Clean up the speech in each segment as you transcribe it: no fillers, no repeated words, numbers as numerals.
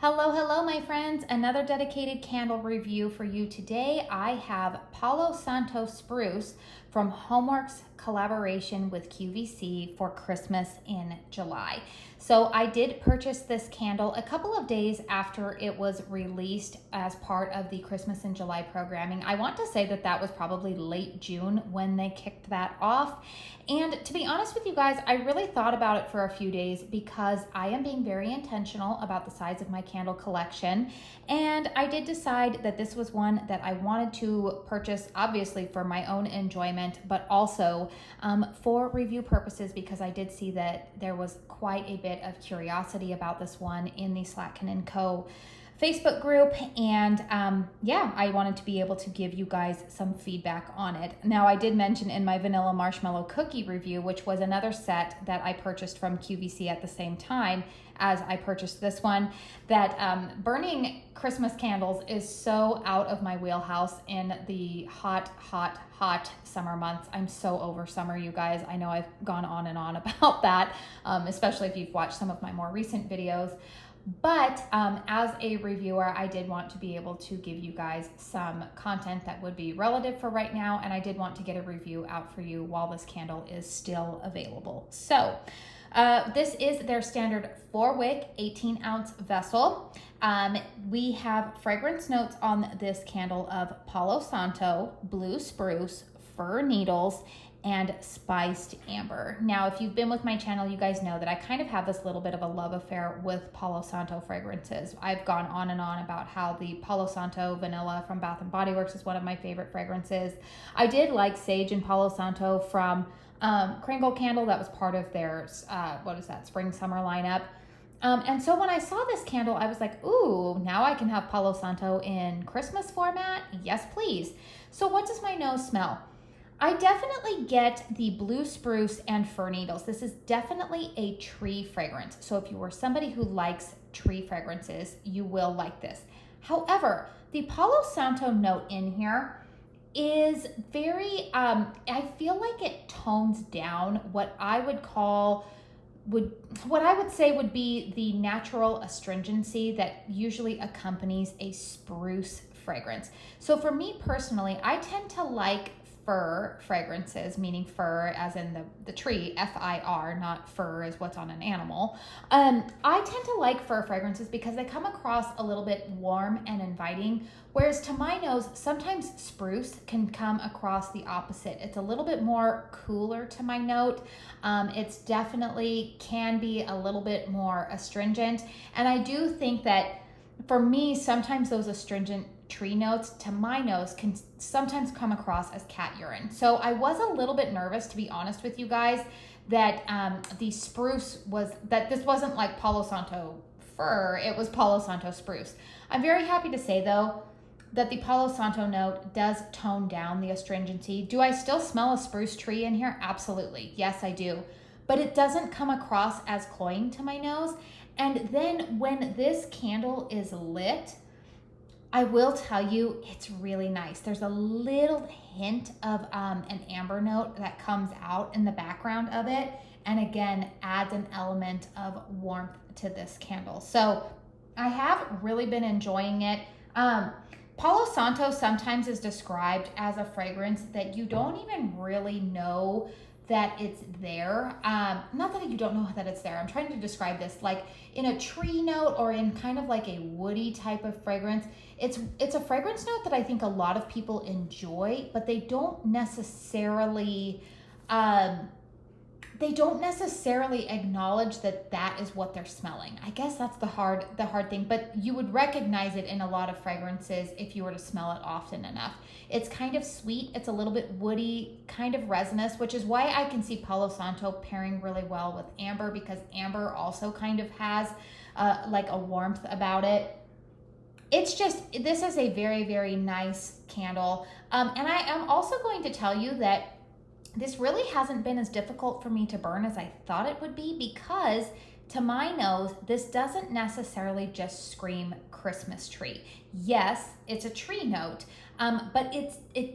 Hello, hello, my friends. Another dedicated candle review for you today. I have Palo Santo Spruce from HOMEWORX collaboration with QVC for Christmas in July. So I did purchase this candle a couple of days after it was released as part of the Christmas in July programming. I want to say that that was probably late June when they kicked that off. And to be honest with you guys, I really thought about it for a few days because I am being very intentional about the size of my candle collection. And I did decide that this was one that I wanted to purchase, obviously for my own enjoyment, but also for review purposes, because I did see that there was quite a bit of curiosity about this one in the Slatkin & Co. Facebook group, and yeah, I wanted to be able to give you guys some feedback on it. Now, I did mention in my vanilla marshmallow cookie review, which was another set that I purchased from QVC at the same time as I purchased this one, that burning Christmas candles is so out of my wheelhouse in the hot summer months. I'm so over summer, you guys. I know I've gone on and on about that, especially if you've watched some of my more recent videos. But as a reviewer, I did want to be able to give you guys some content that would be relative for right now, and I did want to get a review out for you while this candle is still available. So this is their standard 4-wick 18-ounce vessel. We have fragrance notes on this candle of Palo Santo, blue spruce, fir needles, and spiced amber. Now, if you've been with my channel, you guys know that I kind of have this little bit of a love affair with Palo Santo fragrances. I've gone on and on about how the Palo Santo vanilla from Bath & Body Works is one of my favorite fragrances. I did like Sage and Palo Santo from Kringle Candle. That was part of their, spring summer lineup. And so when I saw this candle, I was like, ooh, now I can have Palo Santo in Christmas format. Yes, please. So what does my nose smell? I definitely get the blue spruce and fir needles. This is definitely a tree fragrance. So if you are somebody who likes tree fragrances, you will like this. However, the Palo Santo note in here is very, I feel like it tones down what I would say would be the natural astringency that usually accompanies a spruce fragrance. So for me personally, I tend to like fir fragrances, meaning fir as in the tree, F-I-R, not fur as what's on an animal. I tend to like fir fragrances because they come across a little bit warm and inviting, whereas to my nose, sometimes spruce can come across the opposite. It's a little bit more cooler to my note. It's definitely can be a little bit more astringent. And I do think that for me, sometimes those astringent tree notes to my nose can sometimes come across as cat urine. So I was a little bit nervous, to be honest with you guys, that the spruce that this wasn't like Palo Santo fir, it was Palo Santo spruce. I'm very happy to say though that the Palo Santo note does tone down the astringency. Do I still smell a spruce tree in here? Absolutely, yes I do. But it doesn't come across as cloying to my nose. And then when this candle is lit, I will tell you, it's really nice. There's a little hint of an amber note that comes out in the background of it, and again, adds an element of warmth to this candle. So I have really been enjoying it. Palo Santo sometimes is described as a fragrance that you don't even really know that it's there. Not that you don't know that it's there. I'm trying to describe this like in a tree note or in kind of like a woody type of fragrance. It's a fragrance note that I think a lot of people enjoy, but they don't necessarily acknowledge that that is what they're smelling. I guess that's the hard thing, but you would recognize it in a lot of fragrances if you were to smell it often enough. It's kind of sweet. It's a little bit woody, kind of resinous, which is why I can see Palo Santo pairing really well with amber, because amber also kind of has like a warmth about it. It's just, this is a very, very nice candle. And I am also going to tell you that this really hasn't been as difficult for me to burn as I thought it would be, because to my nose, this doesn't necessarily just scream Christmas tree. Yes, it's a tree note, but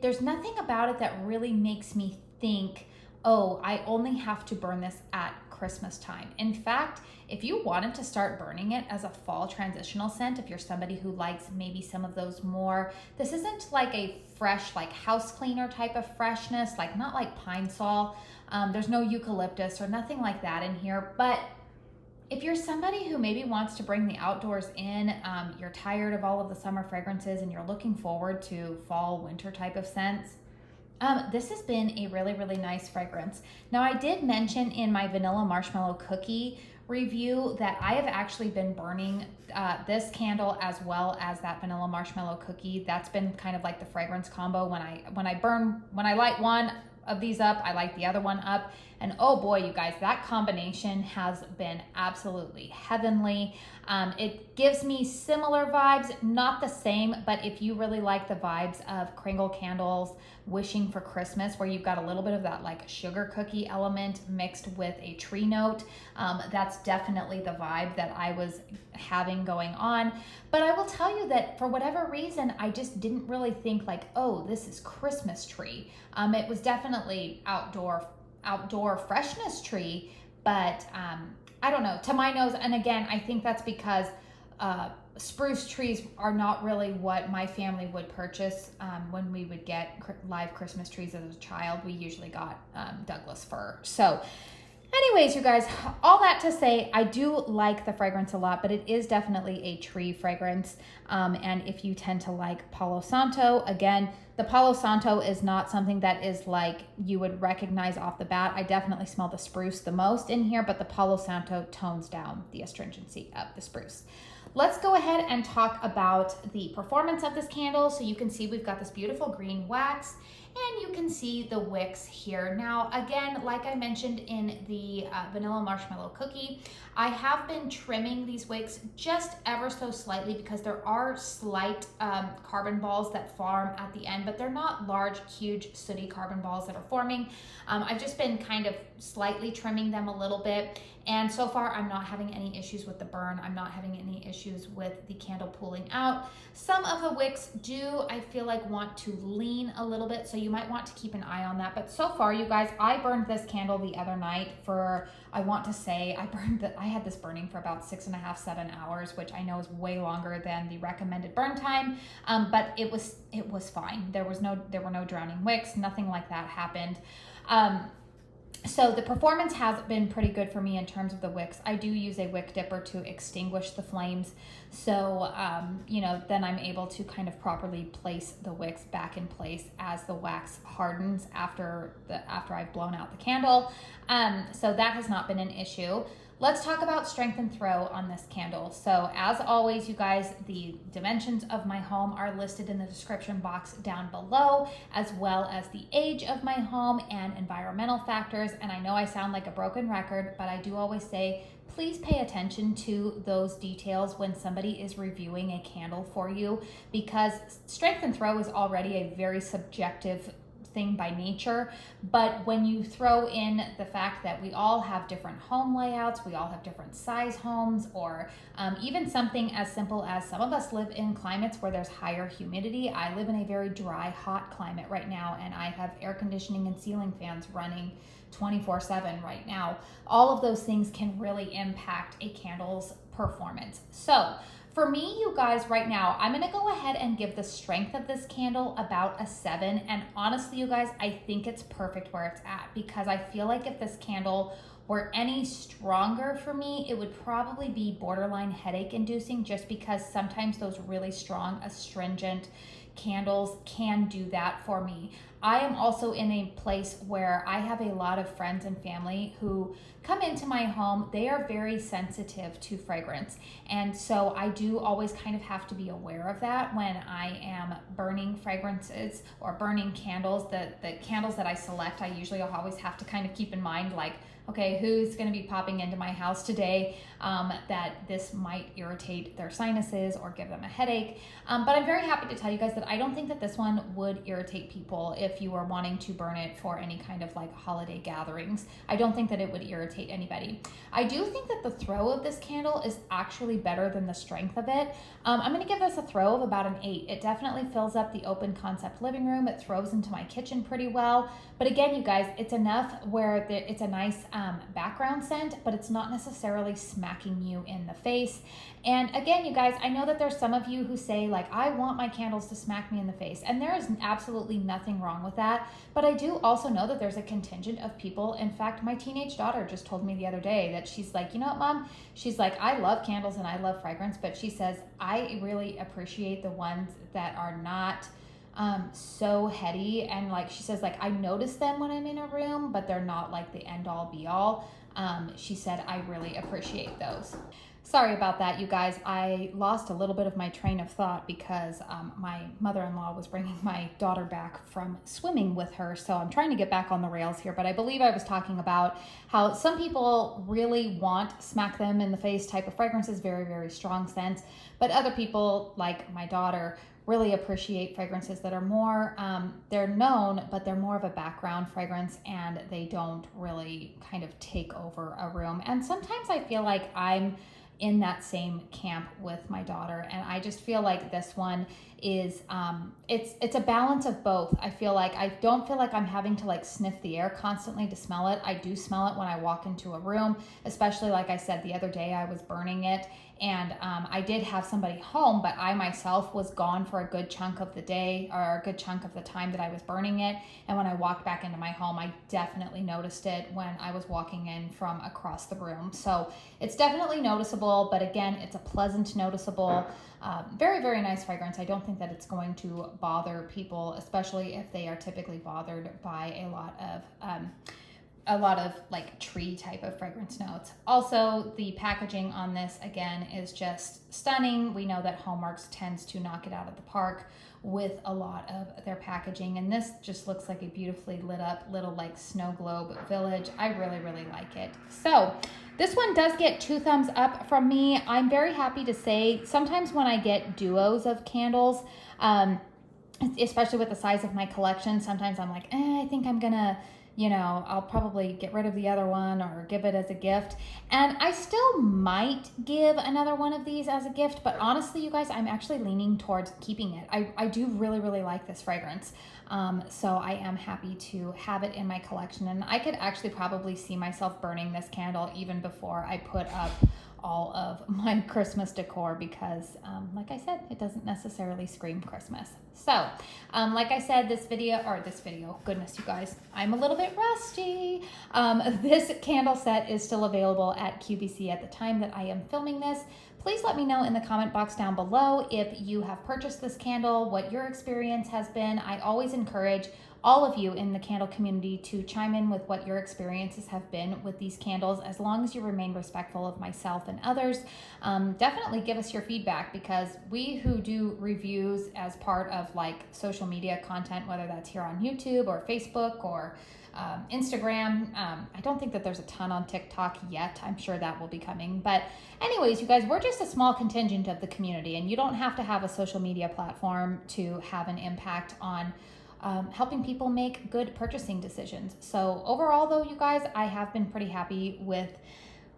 there's nothing about it that really makes me think, oh, I only have to burn this at Christmas time. In fact, if you wanted to start burning it as a fall transitional scent, if you're somebody who likes maybe some of those more, this isn't like a fresh, like house cleaner type of freshness, like not like Pine Sol. There's no eucalyptus or nothing like that in here, but if you're somebody who maybe wants to bring the outdoors in, you're tired of all of the summer fragrances and you're looking forward to fall, winter type of scents, this has been a really, really nice fragrance. Now, I did mention in my vanilla marshmallow cookie review that I have actually been burning this candle as well as that vanilla marshmallow cookie. That's been kind of like the fragrance combo. When I light one of these up, I light the other one up, and oh boy, you guys, that combination has been absolutely heavenly. It gives me similar vibes, not the same, but if you really like the vibes of Kringle candles, Wishing for Christmas, where you've got a little bit of that like sugar cookie element mixed with a tree note, that's definitely the vibe that I was having going on. But I will tell you that for whatever reason, I just didn't really think like, oh, this is Christmas tree. It was definitely outdoor freshness tree, but I don't know, to my nose, and again, I think that's because spruce trees are not really what my family would purchase when we would get live Christmas trees as a child. We usually got Douglas fir. So anyways, you guys, all that to say, I do like the fragrance a lot, but it is definitely a tree fragrance. And if you tend to like Palo Santo, again, the Palo Santo is not something that is like you would recognize off the bat. I definitely smell the spruce the most in here, but the Palo Santo tones down the astringency of the spruce. Let's go ahead and talk about the performance of this candle. So you can see we've got this beautiful green wax, and you can see the wicks here. Now, again, like I mentioned in the vanilla marshmallow cookie, I have been trimming these wicks just ever so slightly because there are slight carbon balls that form at the end, but they're not large, huge, sooty carbon balls that are forming. I've just been kind of slightly trimming them a little bit. And so far, I'm not having any issues with the burn. I'm not having any issues with the candle pooling out. Some of the wicks do, I feel like, want to lean a little bit, so you might want to keep an eye on that. But so far, you guys, I burned this candle the other night for, I want to say, I had this burning for about 6.5, 7 hours, which I know is way longer than the recommended burn time. But it was fine. There were no drowning wicks. Nothing like that happened. So the performance has been pretty good for me in terms of the wicks. I do use a wick dipper to extinguish the flames. So, then I'm able to kind of properly place the wicks back in place as the wax hardens after I've blown out the candle. So that has not been an issue. Let's talk about strength and throw on this candle. So as always, you guys, the dimensions of my home are listed in the description box down below, as well as the age of my home and environmental factors. And I know I sound like a broken record, but I do always say, please pay attention to those details when somebody is reviewing a candle for you, because strength and throw is already a very subjective thing by nature. But when you throw in the fact that we all have different home layouts, we all have different size homes, or even something as simple as some of us live in climates where there's higher humidity. I live in a very dry, hot climate right now, and I have air conditioning and ceiling fans running 24/7 right now. All of those things can really impact a candle's performance. So for me, you guys, right now, I'm gonna go ahead and give the strength of this candle about a 7. And honestly, you guys, I think it's perfect where it's at, because I feel like if this candle were any stronger for me, it would probably be borderline headache inducing, just because sometimes those really strong astringent candles can do that for me. I am also in a place where I have a lot of friends and family who come into my home. They are very sensitive to fragrance. And so I do always kind of have to be aware of that when I am burning fragrances or burning candles. The candles that I select, I usually always have to kind of keep in mind, like, okay, who's going to be popping into my house today that this might irritate their sinuses or give them a headache. But I'm very happy to tell you guys that I don't think that this one would irritate people. if you were wanting to burn it for any kind of like holiday gatherings. I don't think that it would irritate anybody. I do think that the throw of this candle is actually better than the strength of it. I'm gonna give this a throw of about an 8. It definitely fills up the open concept living room. It throws into my kitchen pretty well. But again, you guys, it's enough where it's a nice background scent, but it's not necessarily smacking you in the face. And again, you guys, I know that there's some of you who say like, I want my candles to smack me in the face. And there is absolutely nothing wrong with that. But I do also know that there's a contingent of people. In fact, my teenage daughter just told me the other day that she's like, you know what, Mom? She's like, I love candles and I love fragrance, but she says, I really appreciate the ones that are not so heady. And like, she says, like, I notice them when I'm in a room, but they're not like the end all be all. She said, I really appreciate those. Sorry about that, you guys. I lost a little bit of my train of thought because my mother-in-law was bringing my daughter back from swimming with her. So I'm trying to get back on the rails here, but I believe I was talking about how some people really want smack them in the face type of fragrances, very, very strong scents. But other people, like my daughter, really appreciate fragrances that are more, they're known, but they're more of a background fragrance and they don't really kind of take over a room. And sometimes I feel like I'm in that same camp with my daughter, and I just feel like this one is it's a balance of both. I feel like I don't feel like I'm having to like sniff the air constantly to smell it. I do smell it when I walk into a room, especially like I said the other day I was burning it, and I did have somebody home, but I myself was gone for a good chunk of the day or a good chunk of the time that I was burning it. And when I walked back into my home, I definitely noticed it when I was walking in from across the room. So it's definitely noticeable, but again, it's a pleasant noticeable, very, very nice fragrance. I don't think that it's going to bother people, especially if they are typically bothered by a lot of like tree type of fragrance notes. Also, the packaging on this again is just stunning. We know that HOMEWORX tends to knock it out of the park with a lot of their packaging, and this just looks like a beautifully lit up little like snow globe village. I really, really like it. So this one does get 2 thumbs up from me. I'm very happy to say sometimes when I get duos of candles, especially with the size of my collection, sometimes I'm like, I think I'm gonna, I'll probably get rid of the other one or give it as a gift. And I still might give another one of these as a gift, but honestly, you guys, I'm actually leaning towards keeping it. I do really, really like this fragrance. So I am happy to have it in my collection, and I could actually probably see myself burning this candle even before I put up all of my Christmas decor because, like I said, it doesn't necessarily scream Christmas. So, like I said, this video, goodness, you guys, I'm a little bit rusty. This candle set is still available at QVC at the time that I am filming this. Please let me know in the comment box down below if you have purchased this candle, what your experience has been. I always encourage all of you in the candle community to chime in with what your experiences have been with these candles, as long as you remain respectful of myself and others. Definitely give us your feedback, because we who do reviews as part of like social media content, whether that's here on YouTube or Facebook or Instagram. I don't think that there's a ton on TikTok yet. I'm sure that will be coming. But anyways, you guys, we're just a small contingent of the community, and you don't have to have a social media platform to have an impact on helping people make good purchasing decisions. So overall though, you guys, I have been pretty happy with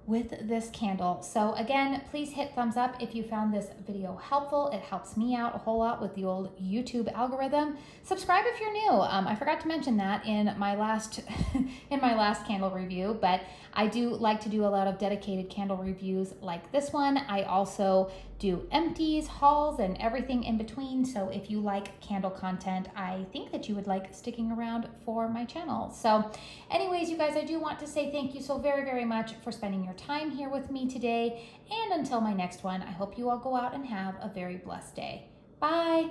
this candle. So again, please hit thumbs up if you found this video helpful. It helps me out a whole lot with the old YouTube algorithm. Subscribe if you're new. I forgot to mention that in my last candle review, but I do like to do a lot of dedicated candle reviews like this one. I also do empties, hauls, and everything in between. So if you like candle content, I think that you would like sticking around for my channel. So anyways, you guys, I do want to say thank you so very, very much for spending your time here with me today. And until my next one, I hope you all go out and have a very blessed day. Bye.